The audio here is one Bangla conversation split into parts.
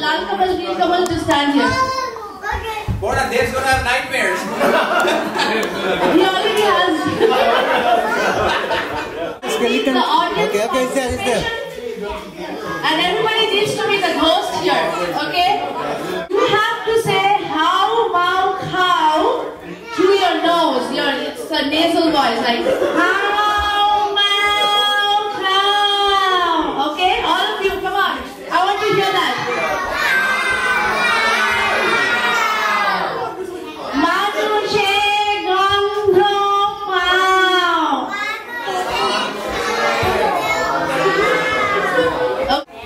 Lal Kamal, Neel Kamal to stand here. Borna, Dev's gonna have nightmares. He already has. Please, the audience Okay, and everybody needs to be the ghost here, okay? You have to say how, mau, cow through your nose. It's a nasal voice, like how, mau, cow. Okay, all of you, come on. I want to hear that.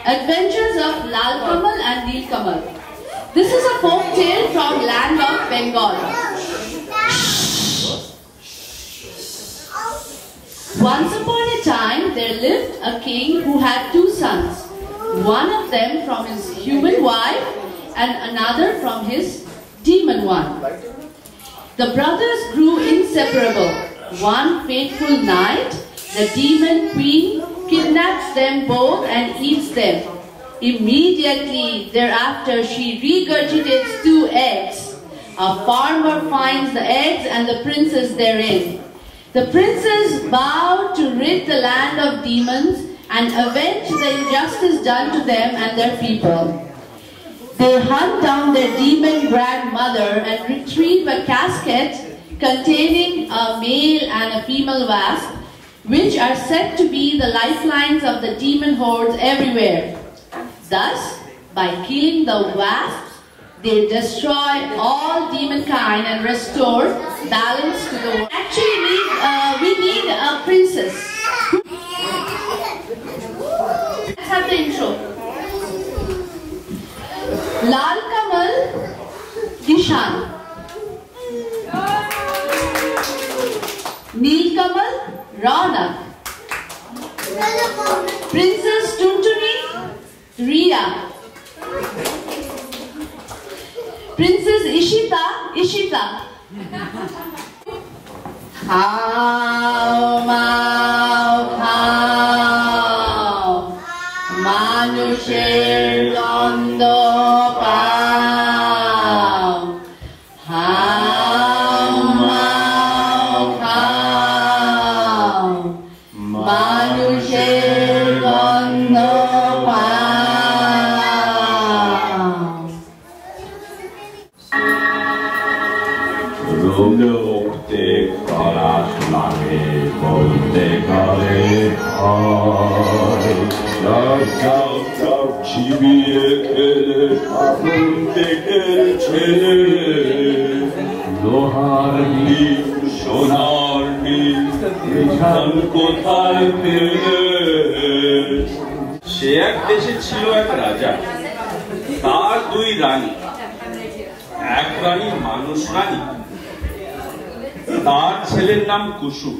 Adventures of Lal Kamal and Neel Kamal. This is a folk tale from land of Bengal. Once upon a time, there lived a king who had two sons. One of them from his human wife and another from his demon one. The brothers grew inseparable. One fateful night, the demon queen kidnaps them both and eats them. Immediately thereafter, she regurgitates 2 eggs. A farmer finds the eggs and the princess therein. The princes vow to rid the land of demons and avenge the injustice done to them and their people. They hunt down their demon grandmother and retrieve a casket containing a male and a female wasp, which are said to be the lifelines of the demon hordes everywhere. Thus, by killing the wasps, they destroy all demon kind and restore balance to the world. Actually, we need a princess. Let's have the intro. Lal Kamal, Dishan. Neel Kamal, Raunak. Princess Tuntuni, Riya. Princess Ishita, Ishita. Khao mau khao, manusher gondo pao. Khao mau khao, manusher gondo pao. লোকতে খরাস লাগে বলতে ঘরে চিবিয়ে খেলে আগুন দেখের ছেলে লোহার মিল সোনার মিল বিধান কোথায় পেলে সে এক দেশে ছিল এক রাজা তার 2 রানী এক রানী মানুষ রানী তার ছেলের নাম কুসুম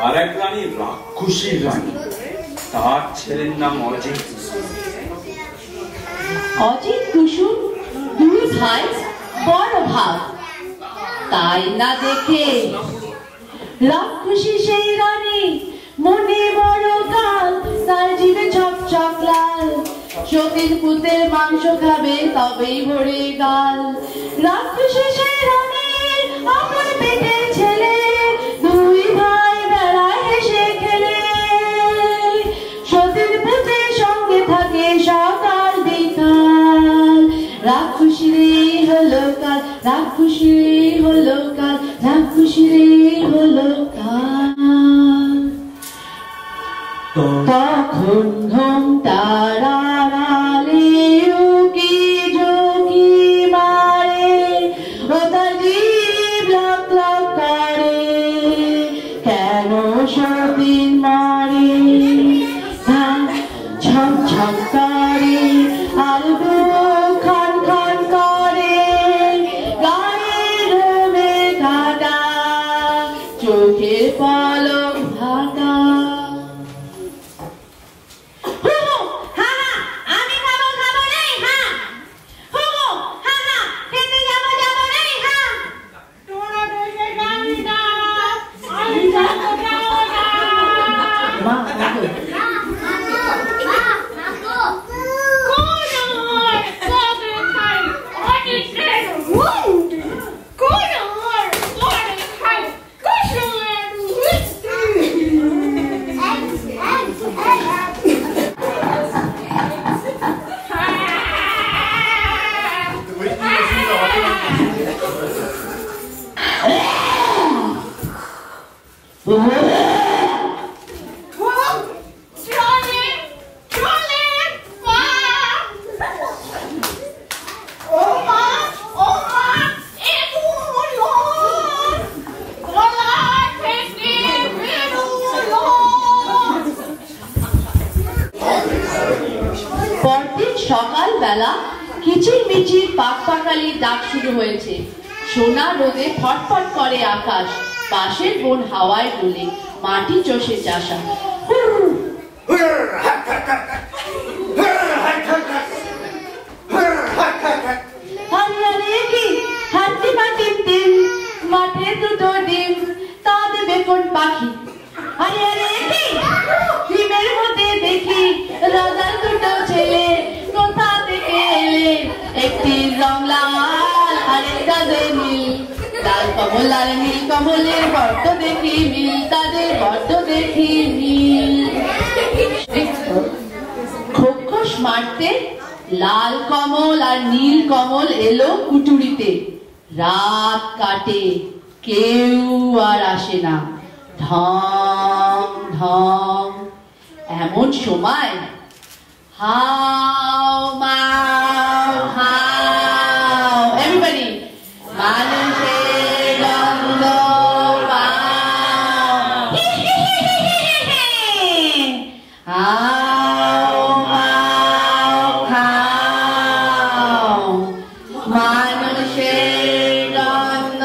আর এক রানী রাক্ষসী রানী তার ছেলের নাম অজিত অজিত কুসুম 2 ভাই বড় ভাব তাই না দেখে রাক্ষসী সেই রানী মনে বড় কাল তার জিভে চকচক লাল সতীর পুতের মাংস খাবে তবেই ভরে গাল রাক্ষসী সেই রানী আপন পেটের ছেলে 2 ভাই বেড়ায় হেসে খেলে সতীর পুতের সঙ্গে থাকে সকাল বিকাল রাক্ষসী রে হলো কাল রাক্ষসী রে হলো কাল রাক্ষসী রে হলো কাল তখন ঘুম তারালে উকি ঝুঁকি মারে ওটা জীব লাখ লাখ করে কেন সতীন মারে ছম ছম করে আর খান খান করে গায়ে রোমে কাটা চোখে পলক ঢাকা সকালবেলা কিচিরমিচির পাকপাকালির ডাক শুরু হয়েছে। সোনা রোদে ফটফট করে আকাশ, পাশের বন হাওয়ায় দোলে, মাটি চষে চাষা। মাঠে দুটো ডিম, তা দেবে কোন পাখি? আরে আরে কি ডিমের মধ্যে দেখি রাজার দুটো ছেলে, কোথা থেকে এলে? একটি রং লাল আরেকটা নীল, লাল কমল আর নীল কমলের বড্ড দেখি মিল, তাদের বড্ড দেখি মিল। খোখস মারতে লাল কমল আর নীল কমল এলো কুটুরিতে। রাত কাটে, কেউ আর আসে না। ঢং ঢং, এমন সময় হাও মাও হাও, এভরিবডি, মানুষের গন্ধ পাও, হাও মাও খাও, মানুষের গন্ধ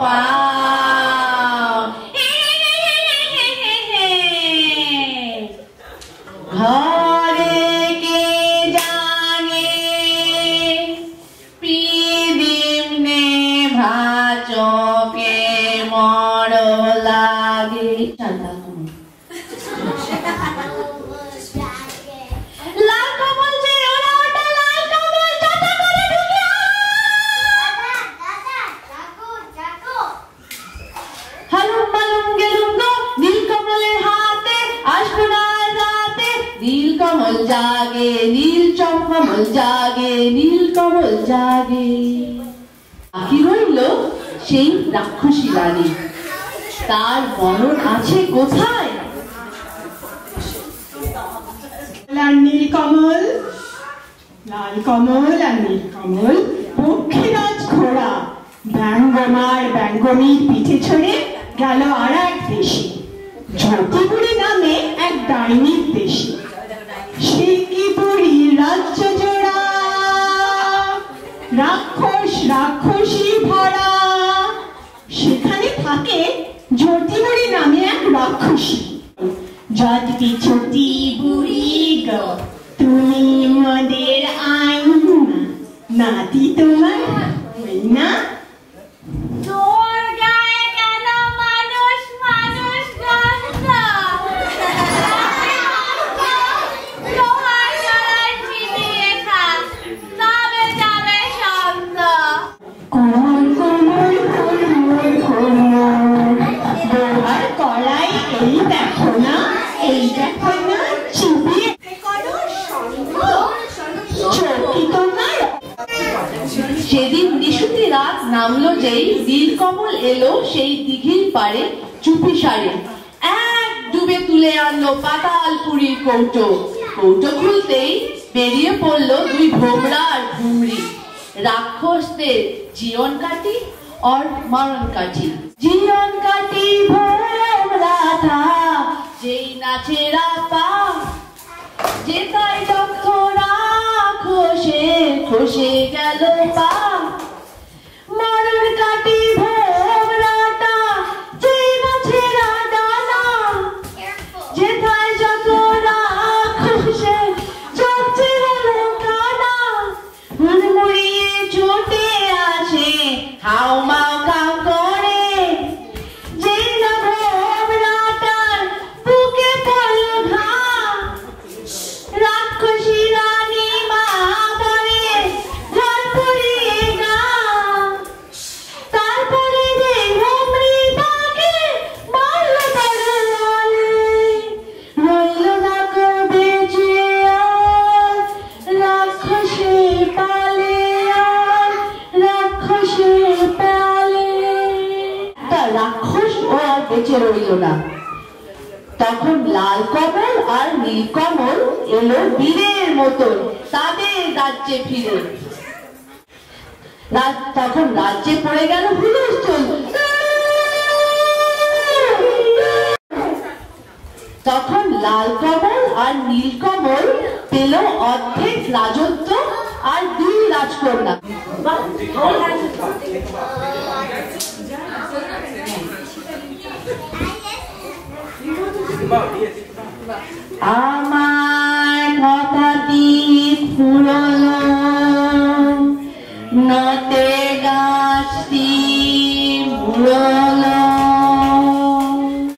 পাও। ঘরে কে জানে পিদিমনে ভাচকে মর লাগে। লাল কমল যে ওরা, ওটা লাল কমল, চাটা করে ঢুকে হালুম মালুম গেলুম গো, নীল কমলের হাতে আসবো না রাতে। নীল কমল জাগে, নীল কমল জাগে, নীল কমল জাগে। বাকি রইল সেই রাক্ষসী রানী, তার মরণ আছে কোথায়? নীল কমল, লাল কমল আর নীল কমল পক্ষীরাজ ঘোড়া ব্যঙ্গমার ব্যঙ্গমীর পিঠে ছড়ে গেল আর এক দেশে, ঝটিপুরি নামে এক ডাইনির দেশে। সে কি পুরী রাজ্য জোড়া, রাক্ষস রাক্ষসী ভরা। সেখানে থাকে ঝটিপুরি নামে এক রাক্ষসী। যতটি ছোটি বুড়ি গো, তুমি মদের আইনা, নাতি তোমার হই না। তোর গায়ে কেন মানুষ মানুষ গন্ধ, তোমার গলায় চিবিয়ে খা, তবে যাবে সন্দ। কোমল কোমল কোমল কোমল, তোমার কলাই এই দেখো না, এই দেখো না, চিবিয়ে করো সন্দ, চোখি তোমার। সেদিন নিশুতি রাত নামলো যেই, নীলকমল এলো সেই দিঘির পারে চুপি সারে। এক ডুবে তুলে আনলো পাতালপুরীর কৌটো, কৌটো খুলতেই বেরিয়ে পড়লো দুই ভোমরা আর ভুমরি। রাক্ষসদের জীবন কাটি और मरण काठी। जीवन काटी भोमरा था যেই নাচেরা পা, যেটাই দক্ষরা খসে খসে গেল পা। মরণ কাটি ভোমরাটা যেই নাচেরা ডানা, যেটাই যতরা খসে চলছে হলো কানা। হুড়মুড়িয়ে ছুটে আসে হাও মাও কাও করে, যেই না ভোমরাটার বুকে পড়ল ঘা। রাক্ষসীরা বসে রইল না। তখন লাল কমল আর নীল কমল এলো বীরের মতন তাদের রাজ্যে ফিরে। তখন রাজ্যে পড়ে গেল হুলস্থুল। তখন লাল কমল আর নীল কমল পেল অর্ধেক রাজত্ব আর 2 রাজকন্যা। আমার কথাটি ফুরলো নতে গাছটি মুড়ো